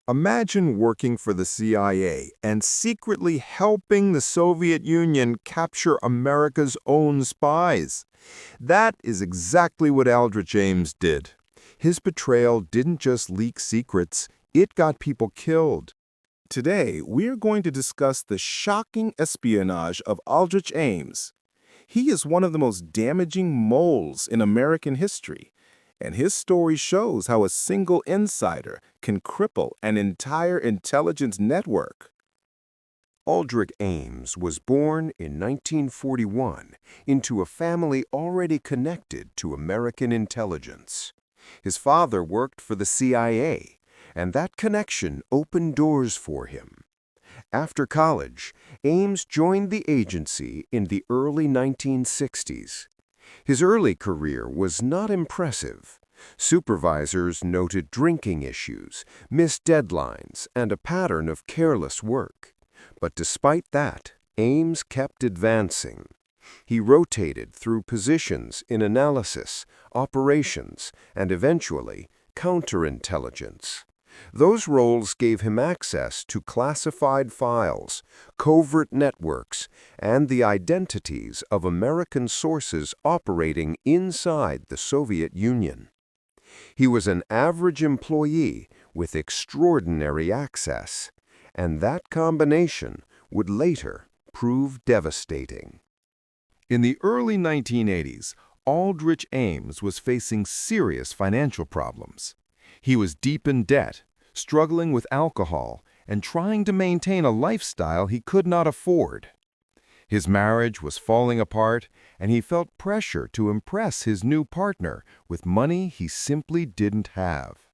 Imagine working for the CIA and secretly helping the Soviet Union capture America's own spies. That is exactly what Aldrich Ames did. His betrayal didn't just leak secrets, it got people killed. Today, we're going to discuss the shocking espionage of Aldrich Ames. He is one of the most damaging moles in American history, and his story shows how a single insider can cripple an entire intelligence network. Aldrich Ames was born in 1941 into a family already connected to American intelligence. His father worked for the CIA, and that connection opened doors for him. After college, Ames joined the agency in the early 1960s. His early career was not impressive. Supervisors noted drinking issues, missed deadlines, and a pattern of careless work. But despite that, Ames kept advancing. He rotated through positions in analysis, operations, and eventually counterintelligence. Those roles gave him access to classified files, covert networks, and the identities of American sources operating inside the Soviet Union. He was an average employee with extraordinary access, and that combination would later prove devastating. In the early 1980s, Aldrich Ames was facing serious financial problems. He was deep in debt, struggling with alcohol, and trying to maintain a lifestyle he could not afford. His marriage was falling apart, and he felt pressure to impress his new partner with money he simply didn't have.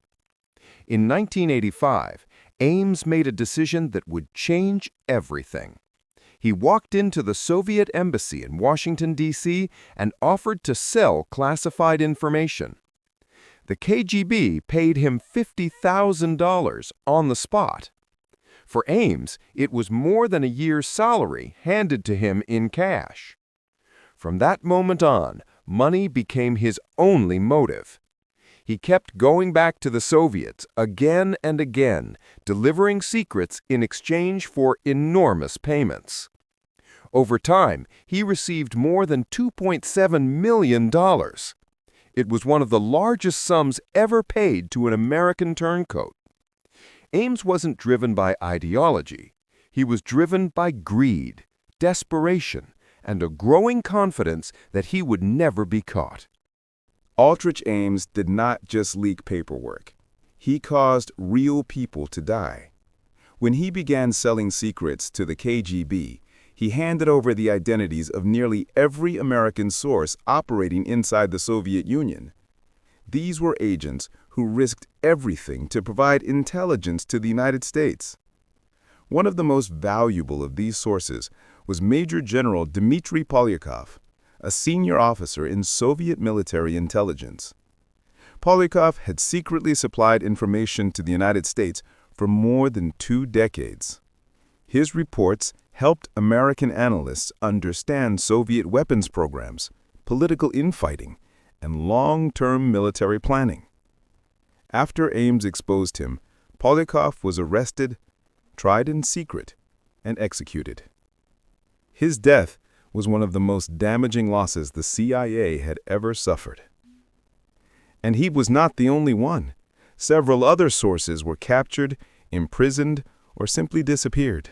In 1985, Ames made a decision that would change everything. He walked into the Soviet embassy in Washington, D.C., and offered to sell classified information. The KGB paid him $50,000 on the spot. For Ames, it was more than a year's salary handed to him in cash. From that moment on, money became his only motive. He kept going back to the Soviets again and again, delivering secrets in exchange for enormous payments. Over time, he received more than $2.7 million. It was one of the largest sums ever paid to an American turncoat. Ames wasn't driven by ideology. He was driven by greed, desperation, and a growing confidence that he would never be caught. Aldrich Ames did not just leak paperwork. He caused real people to die. When he began selling secrets to the KGB, he handed over the identities of nearly every American source operating inside the Soviet Union. These were agents who risked everything to provide intelligence to the United States. One of the most valuable of these sources was Major General Dmitri Polyakov, a senior officer in Soviet military intelligence. Polyakov had secretly supplied information to the United States for more than 2 decades. His reports helped American analysts understand Soviet weapons programs, political infighting, and long-term military planning. After Ames exposed him, Polyakov was arrested, tried in secret, and executed. His death was one of the most damaging losses the CIA had ever suffered. And he was not the only one. Several other sources were captured, imprisoned, or simply disappeared.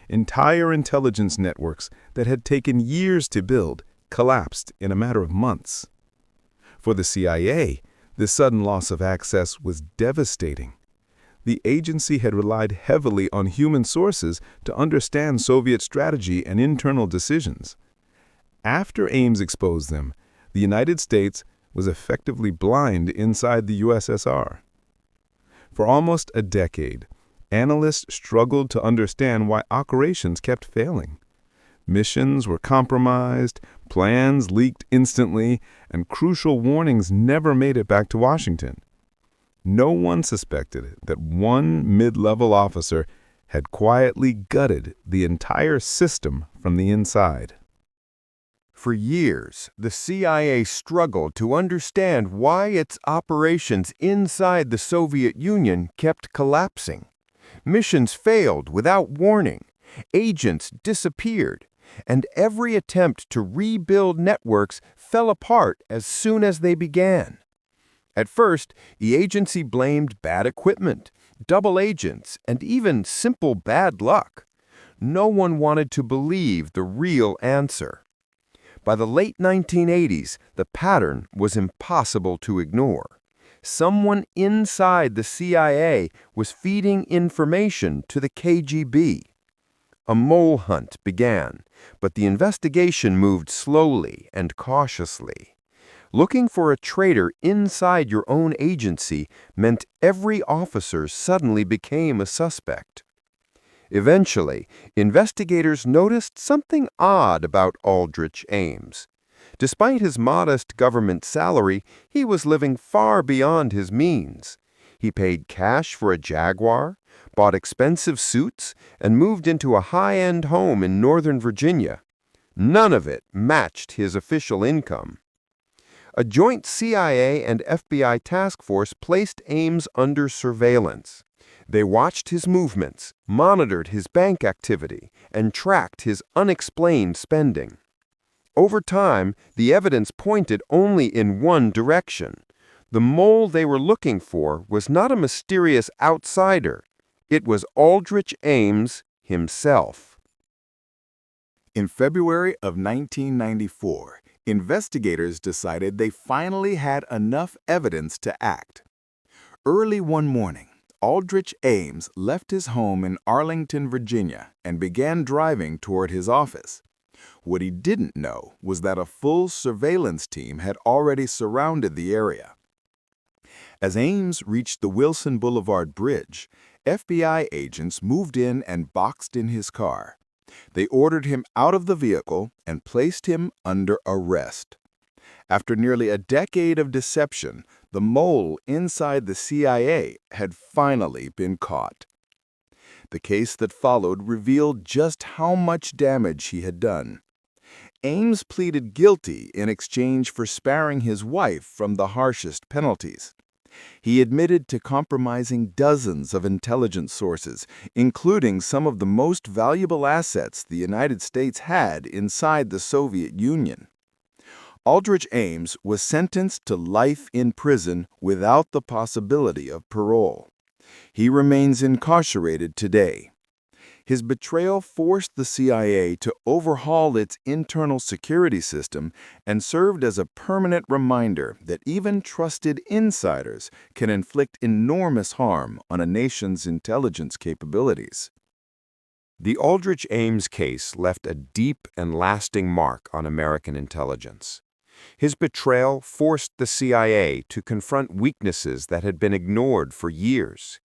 Entire intelligence networks that had taken years to build collapsed in a matter of months. For the CIA, this sudden loss of access was devastating. The agency had relied heavily on human sources to understand Soviet strategy and internal decisions. After Ames exposed them, the United States was effectively blind inside the USSR. For almost a decade, analysts struggled to understand why operations kept failing. Missions were compromised, plans leaked instantly, and crucial warnings never made it back to Washington. No one suspected that one mid-level officer had quietly gutted the entire system from the inside. For years, the CIA struggled to understand why its operations inside the Soviet Union kept collapsing. Missions failed without warning, agents disappeared, and every attempt to rebuild networks fell apart as soon as they began. At first, the agency blamed bad equipment, double agents, and even simple bad luck. No one wanted to believe the real answer. By the late 1980s, the pattern was impossible to ignore. Someone inside the CIA was feeding information to the KGB. A mole hunt began, but the investigation moved slowly and cautiously. Looking for a traitor inside your own agency meant every officer suddenly became a suspect. Eventually, investigators noticed something odd about Aldrich Ames. Despite his modest government salary, he was living far beyond his means. He paid cash for a Jaguar, bought expensive suits, and moved into a high-end home in Northern Virginia. None of it matched his official income. A joint CIA and FBI task force placed Ames under surveillance. They watched his movements, monitored his bank activity, and tracked his unexplained spending. Over time, the evidence pointed only in one direction. The mole they were looking for was not a mysterious outsider. It was Aldrich Ames himself. In February of 1994, investigators decided they finally had enough evidence to act. Early one morning, Aldrich Ames left his home in Arlington, Virginia, and began driving toward his office. What he didn't know was that a full surveillance team had already surrounded the area. As Ames reached the Wilson Boulevard Bridge, FBI agents moved in and boxed in his car. They ordered him out of the vehicle and placed him under arrest. After nearly a decade of deception, the mole inside the CIA had finally been caught. The case that followed revealed just how much damage he had done. Ames pleaded guilty in exchange for sparing his wife from the harshest penalties. He admitted to compromising dozens of intelligence sources, including some of the most valuable assets the United States had inside the Soviet Union. Aldrich Ames was sentenced to life in prison without the possibility of parole. He remains incarcerated today. His betrayal forced the CIA to overhaul its internal security system and served as a permanent reminder that even trusted insiders can inflict enormous harm on a nation's intelligence capabilities. The Aldrich Ames case left a deep and lasting mark on American intelligence. His betrayal forced the CIA to confront weaknesses that had been ignored for years.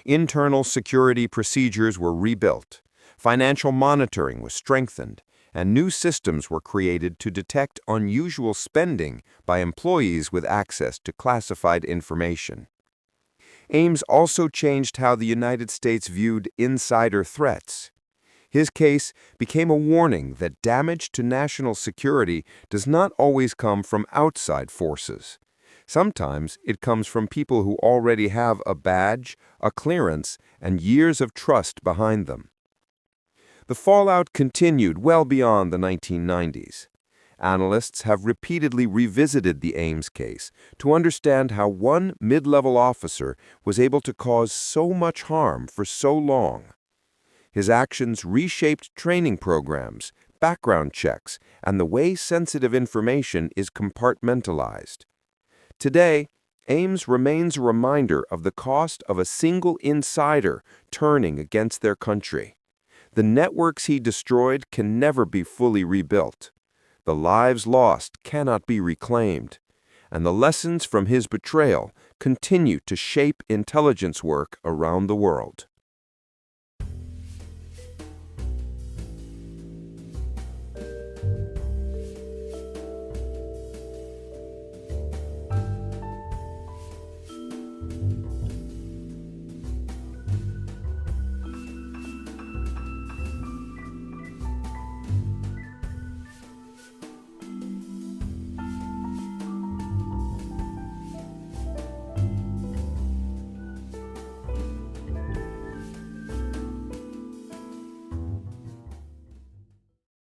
Internal security procedures were rebuilt, financial monitoring was strengthened, and new systems were created to detect unusual spending by employees with access to classified information. Ames also changed how the United States viewed insider threats. His case became a warning that damage to national security does not always come from outside forces. Sometimes it comes from people who already have a badge, a clearance, and years of trust behind them. The fallout continued well beyond the 1990s. Analysts have repeatedly revisited the Ames case to understand how one mid-level officer was able to cause so much harm for so long. His actions reshaped training programs, background checks, and the way sensitive information is compartmentalized. Today, Ames remains a reminder of the cost of a single insider turning against their country. The networks he destroyed can never be fully rebuilt. The lives lost cannot be reclaimed. And the lessons from his betrayal continue to shape intelligence work around the world.